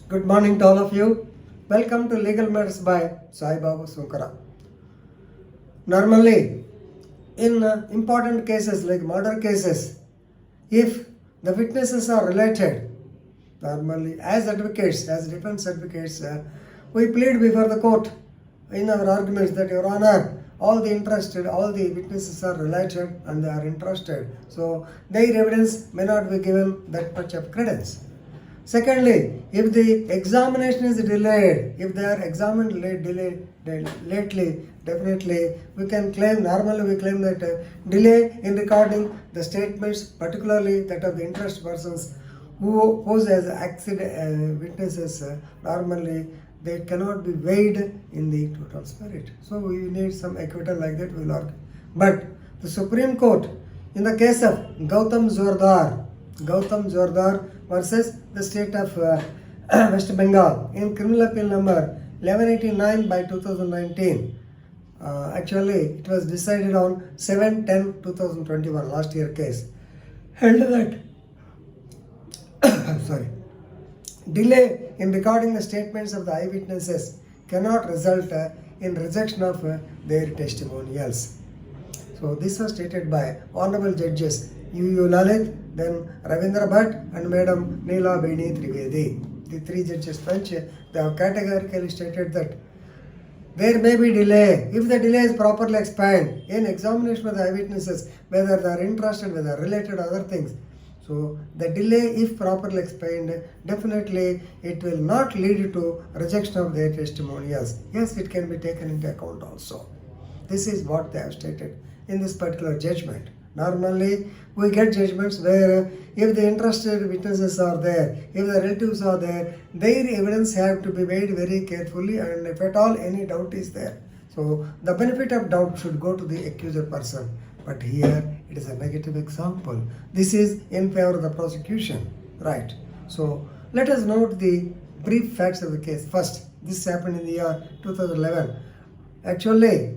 Good morning to all of you. Welcome to Legal Matters by Sai Babu Sunkara. Normally, in important cases like murder cases, if the witnesses are related, normally as advocates, as defense advocates, we plead before the court in our arguments that, Your Honor, all the witnesses are related and they are interested. So their evidence may not be given that much of credence. Secondly, if the examination is delayed, if they are examined lately, definitely we can claim, normally we claim that delay in recording the statements, particularly that of the interest persons who pose as witnesses, normally they cannot be weighed in the total spirit. So we need some acquittal like that, we will argue. But the Supreme Court, in the case of Gautam Jordar versus the state of West Bengal in criminal appeal number 1189 by 2019. Actually, it was decided on 7/10/2021, last year case. Held that delay in recording the statements of the eyewitnesses cannot result in rejection of their testimonials. So this was stated by Honorable Judges U. Lalit, then Ravindra Bhatt and Madam Neela Beni Trivedi. The three judges bench, they have categorically stated that there may be delay. If the delay is properly explained in examination of the eyewitnesses, whether they are interested, whether related other things. So the delay, if properly explained, definitely it will not lead to rejection of their testimonials. Yes, it can be taken into account also. This is what they have stated in this particular judgment. Normally, we get judgments where if the interested witnesses are there, if the relatives are there, their evidence have to be weighed very carefully, and if at all any doubt is there. So the benefit of doubt should go to the accuser person. But here it is a negative example. This is in favor of the prosecution. Right. So let us note the brief facts of the case. First, this happened in the year 2011. Actually,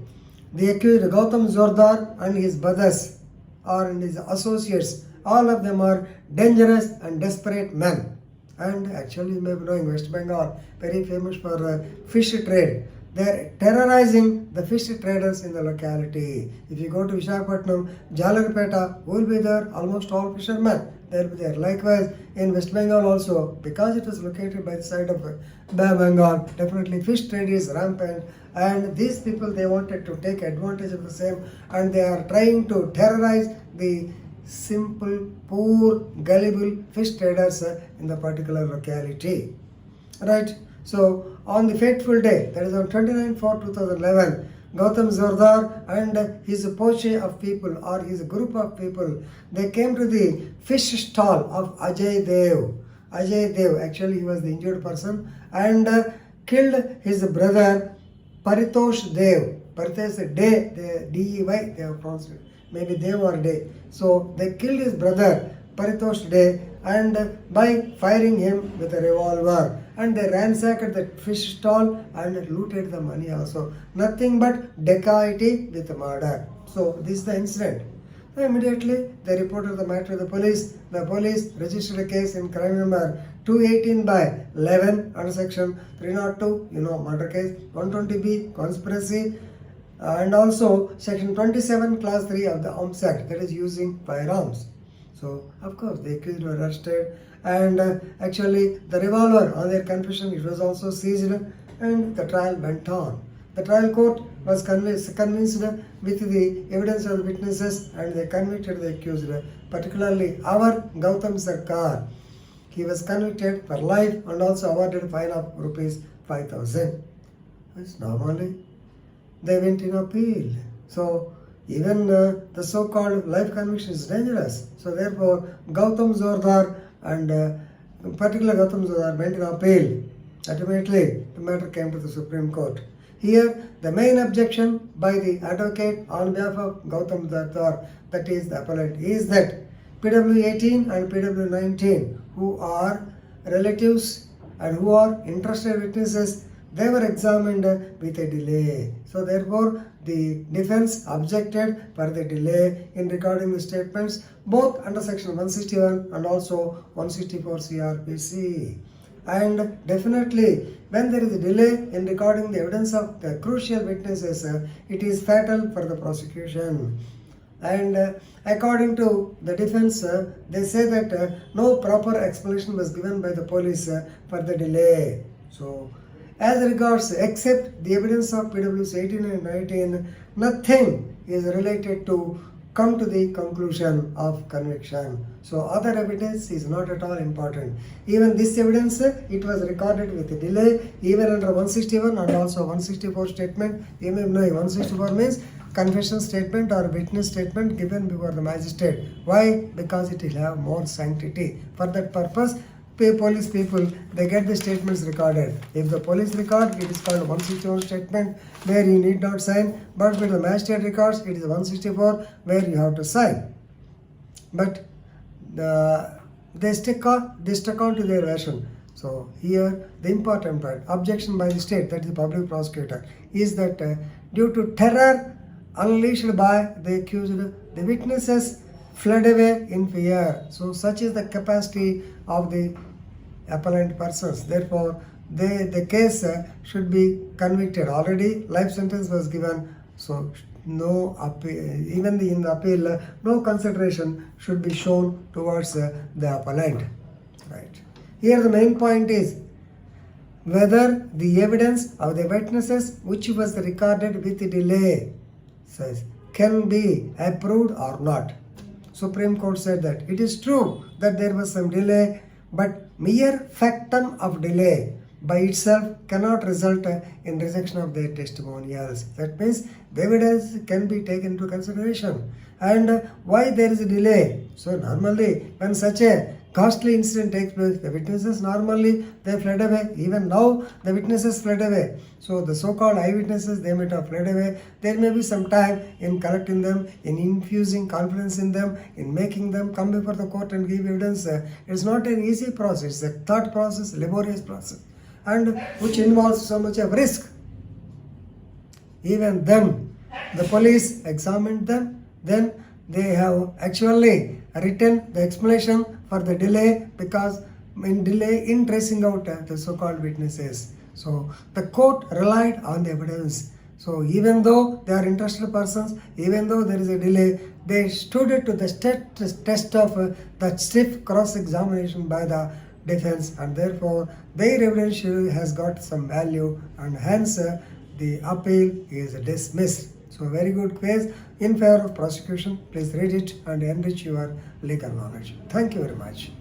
the accused Gautam Jordar and his brothers and his associates, all of them are dangerous and desperate men. And actually, you may be knowing West Bengal, very famous for fish trade. They are terrorizing the fish traders in the locality. If you go to Visakhapatnam, Jalarpeta, who will be there? Almost all fishermen. They will be there. Likewise, in West Bengal also, because it is located by the side of Bay Bengal, definitely fish trade is rampant. And these people, they wanted to take advantage of the same, and they are trying to terrorize the simple, poor, gullible fish traders in the particular locality. Right? So, on the fateful day, that is on 29/4/2011, Gautam Jordar and his poche of people, or his group of people, they came to the fish stall of Ajay Dev. Ajay Dev, actually he was the injured person, and killed his brother Paritosh Dev. Paritosh Day, D-E-Y, they have pronounced it. Maybe Dev or Day. So they killed his brother Paritosh Day, and by firing him with a revolver, and they ransacked the fish stall and looted the money also. Nothing but dacoity with murder. So this is the incident. So immediately they reported the matter to the police. The police registered a case in crime number 218/11 under section 302, murder case, 120B, conspiracy, and also section 27 class 3 of the Arms Act, that is using firearms. So, of course, the accused were arrested, and actually the revolver, on their confession, it was also seized, and the trial went on. The trial court was convinced with the evidence of the witnesses, and they convicted the accused, particularly our Gautam Sarkar. He was convicted for life and also awarded a fine of rupees 5,000. Normally, they went in appeal. So, even the so-called life conviction is dangerous. So therefore, Gautam Jordar and particular Gautam Jordar went in appeal. Ultimately, the matter came to the Supreme Court. Here, the main objection by the advocate on behalf of Gautam Jordar, that is the appellant, is that PW18 and PW19, who are relatives and who are interested witnesses, they were examined with a delay. So therefore, the defense objected for the delay in recording the statements, both under section 161 and also 164 CRPC. And definitely, when there is a delay in recording the evidence of the crucial witnesses, it is fatal for the prosecution. And according to the defense, they say that no proper explanation was given by the police for the delay. So, as regards except the evidence of PWC 18 and 19, nothing is related to come to the conclusion of conviction. So other evidence is not at all important. Even this evidence, it was recorded with a delay, even under 161 and also 164 statement. You may know 164 means confession statement or witness statement given before the magistrate. Why? Because it will have more sanctity. For that purpose, police people, they get the statements recorded. If the police record, it is called 161 statement where you need not sign, but with the magistrate records, it is 164 where you have to sign. But they stuck on to their version. So here the important part, objection by the state, that is the public prosecutor, is that due to terror unleashed by the accused, the witnesses fled away in fear. So such is the capacity of the appellant persons. Therefore, the case should be convicted. Already life sentence was given. So no appeal, even in the appeal, no consideration should be shown towards the appellant. Right. Here the main point is whether the evidence of the witnesses which was recorded with delay says can be approved or not. Supreme Court said that it is true that there was some delay, but mere factum of delay by itself cannot result in rejection of their testimonials. That means the evidence can be taken into consideration. And why there is a delay? So normally when such a costly incident takes place, the witnesses normally they fled away. Even now the witnesses fled away. So the so-called eyewitnesses, they might have fled away. There may be some time in collecting them, in infusing confidence in them, in making them come before the court and give evidence. It's not an easy process. It's a thought process, laborious process, and which involves so much of risk. Even then, the police examined them. Then they have actually written the explanation for the delay because in tracing out the so-called witnesses. So the court relied on the evidence. So even though they are interested persons, even though there is a delay, they stood to the test of the stiff cross-examination by the defense, and therefore their evidence has got some value, and hence the appeal is dismissed. So very good case in favor of prosecution. Please read it and enrich your legal knowledge. Thank you very much.